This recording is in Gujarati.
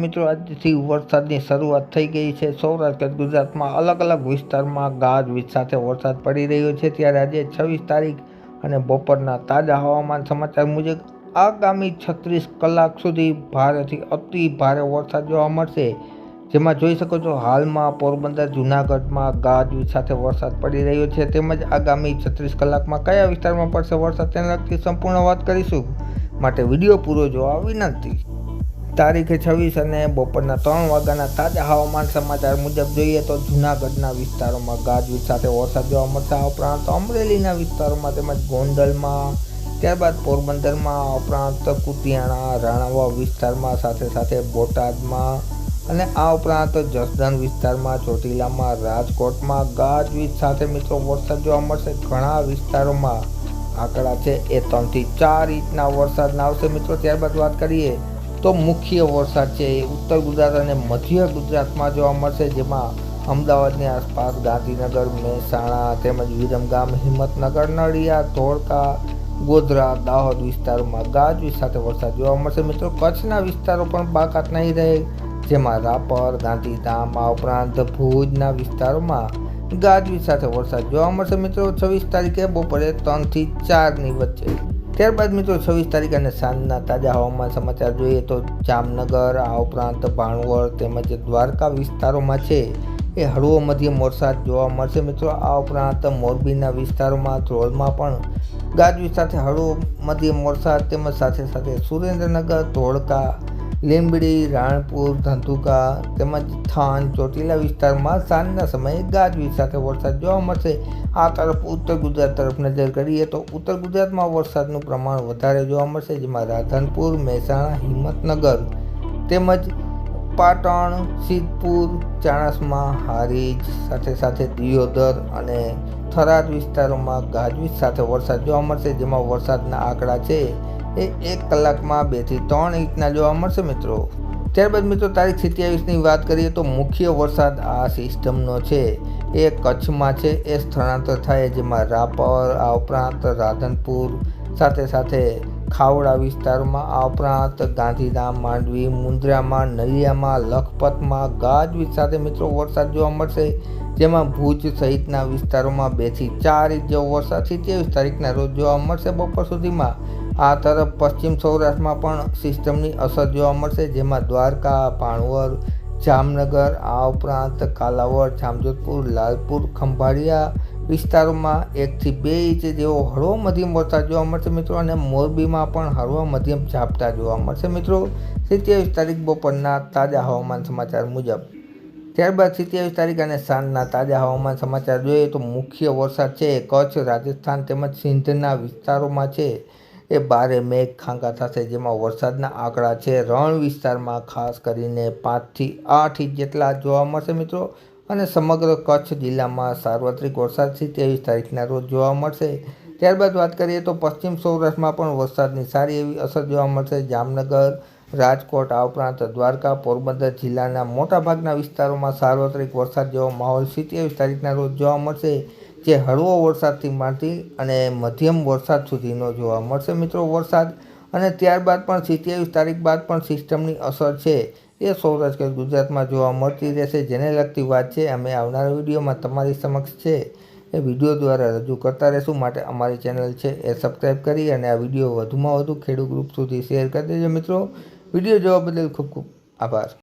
મિત્રો આજથી વરસાદની શરૂઆત થઈ ગઈ છે। સૌરાષ્ટ્ર ગુજરાતમાં અલગ અલગ વિસ્તારમાં ગાજવીજ સાથે વરસાદ પડી રહ્યો છે। ત્યારે આજે 26 તારીખ અને બપોરના તાજા હવામાન સમાચાર મુજબ આગામી 36 કલાક સુધી ભારેથી અતિ ભારે વરસાદ જોવા મળશે। જેમાં જોઈ શકો છો હાલમાં પોરબંદર જૂનાગઢમાં ગાજવીજ સાથે વરસાદ પડી રહ્યો છે। તેમજ આગામી 36 કલાકમાં કયા વિસ્તારમાં પડશે વરસાદ તેને લગતી સંપૂર્ણ વાત કરીશું, માટે વિડીયો પૂરો જોવા વિનંતી। તારીખે 26 અને બપોરના 3 વાગ્યાના તાજા હવામાન સમાચાર મુજબ જોઈએ તો જૂનાગઢના વિસ્તારોમાં ગાજવીજ સાથે વરસાદ જોવા મળશે। આ ઉપરાંત અમરેલીના વિસ્તારોમાં તેમજ ગોંડલમાં, ત્યારબાદ પોરબંદરમાં, ઉપરાંત કુતિયાણા, રાણાવા વિસ્તારમાં, સાથે બોટાદમાં અને આ ઉપરાંત જસદણ વિસ્તારમાં, ચોટીલામાં, રાજકોટમાં ગાજવીજ સાથે મિત્રો વરસાદ જોવા મળશે। ઘણા વિસ્તારોમાં આંકડા છે એ 3 થી 4 ઇંચના વરસાદના આવશે મિત્રો। ત્યારબાદ વાત કરીએ તો મુખ્ય વરસાદ છે એ ઉત્તર ગુજરાત અને મધ્ય ગુજરાતમાં જોવા મળશે। જેમાં અમદાવાદની આસપાસ, ગાંધીનગર, મહેસાણા તેમજ વિરમગામ, હિંમતનગર, નડિયાદ, ધોળકા, ગોધરા, દાહોદ વિસ્તારોમાં ગાજવીજ સાથે વરસાદ જોવા મળશે મિત્રો। કચ્છના વિસ્તારો પણ બાકાત નહીં રહે, જેમાં રાપર, ગાંધીધામ, આ ઉપરાંત ભુજના વિસ્તારોમાં ગાજવીજ સાથે વરસાદ જોવા મળશે મિત્રો 26 તારીખે બપોરે 3 થી 4ની વચ્ચે। ત્યારબાદ મિત્રો 26 તારીખ અને સાંજના તાજા હવામાન સમાચાર જોઈએ તો જામનગર, આ ઉપરાંત ભાણવડ તેમજ દ્વારકા વિસ્તારોમાં છે એ હળવો મધ્યમ વરસાદ જોવા મળશે મિત્રો। આ ઉપરાંત મોરબીના વિસ્તારોમાં, ધ્રોલમાં પણ ગાજવીજ સાથે હળવો મધ્યમ વરસાદ તેમજ સાથે સુરેન્દ્રનગર, ધોળકા, લીંબડી, રાણપુર, ધંધુકા તેમજ થાન, ચોટીલા વિસ્તારમાં સાંજના સમયે ગાજવીજ સાથે વરસાદ જોવા મળશે। આ તરફ ઉત્તર ગુજરાત તરફ નજર કરીએ તો ઉત્તર ગુજરાતમાં વરસાદનું પ્રમાણ વધારે જોવા મળશે। જેમાં રાધનપુર, મહેસાણા, હિંમતનગર તેમજ પાટણ, સિદ્ધપુર, ચાણસ્મા, હારીજ, સાથે દિયોદર અને થરાદ વિસ્તારોમાં ગાજવીજ સાથે વરસાદ જોવા મળશે। જેમાં વરસાદના આંકડા છે એ 1 કલાકમાં 2 થી 3 ઇંચના જોવા મળશે મિત્રો। ત્યારબાદ મિત્રો તારીખ 27ની વાત કરીએ તો મુખ્ય વરસાદ આ સિસ્ટમનો છે એ કચ્છમાં છે એ સ્થળાંતર થાય। જેમાં રાપર, આ ઉપરાંત રાધનપુર, સાથે ખાવડા વિસ્તારમાં, આ ઉપરાંત ગાંધીધામ, માંડવી, મુન્દ્રામાં, નલિયામાં, લખપતમાં ગાજવીજ સાથે મિત્રો વરસાદ જોવા મળશે। જેમાં ભુજ સહિતના વિસ્તારોમાં 2 થી 4 ઇંચ જેવો વરસાદ 27 તારીખના રોજ જોવા મળશે બપોર સુધીમાં। આ તરફ પશ્ચિમ સૌરાષ્ટ્રમાં પણ સિસ્ટમની અસર જોવા મળશે। જેમાં દ્વારકા, ભાણવડ, જામનગર, આ ઉપરાંત કાલાવડ, જામજોધપુર, લાલપુર, ખંભાળિયા વિસ્તારોમાં 1 થી 2 ઇંચ જેવો હળવો મધ્યમ વરસાદ જોવા મળશે મિત્રો। અને મોરબીમાં પણ હળવા મધ્યમ ઝાપટા જોવા મળશે મિત્રો 27 તારીખ બપોરના તાજા હવામાન સમાચાર મુજબ। ત્યારબાદ 27 તારીખ અને સાંજના તાજા હવામાન સમાચાર જોઈએ તો મુખ્ય વરસાદ છે કચ્છ, રાજસ્થાન તેમજ સિંધના વિસ્તારોમાં છે એ ભારે મેઘ ખાંગા થશે। જેમાં વરસાદના આંકડા છે રણ વિસ્તારમાં ખાસ કરીને 5 થી 8 ઇંચ જેટલા જોવા મળશે મિત્રો। અને સમગ્ર કચ્છ જિલ્લામાં સાર્વત્રિક વરસાદ 27 તારીખના રોજ જોવા મળશે। ત્યારબાદ વાત કરીએ તો પશ્ચિમ સૌરાષ્ટ્રમાં પણ વરસાદની સારી એવી અસર જોવા મળશે। જામનગર, રાજકોટ, આ ઉપરાંત દ્વારકા, પોરબંદર જિલ્લાના મોટાભાગના વિસ્તારોમાં સાર્વત્રિક વરસાદ જેવો માહોલ 27 તારીખના રોજ જોવા મળશે। જે હળવો વરસાદથી માંડી અને મધ્યમ વરસાદ સુધીનો જોવા મળશે મિત્રો વરસાદ। અને ત્યારબાદ પણ 27 તારીખ બાદ પણ સિસ્ટમની અસર છે એ સૌરાષ્ટ્ર ગુજરાતમાં જોવા મળતી રહેશે। જેને લગતી વાત છે અમે આવનારા વિડીયોમાં તમારી સમક્ષ છે એ વિડીયો દ્વારા રજૂ કરતા રહેશું, માટે અમારી ચેનલ છે એ સબસ્ક્રાઈબ કરી અને આ વિડીયો વધુમાં વધુ ખેડૂત ગ્રુપ સુધી શેર કરી દેજો મિત્રો। વિડીયો જોવા બદલ ખૂબ આભાર।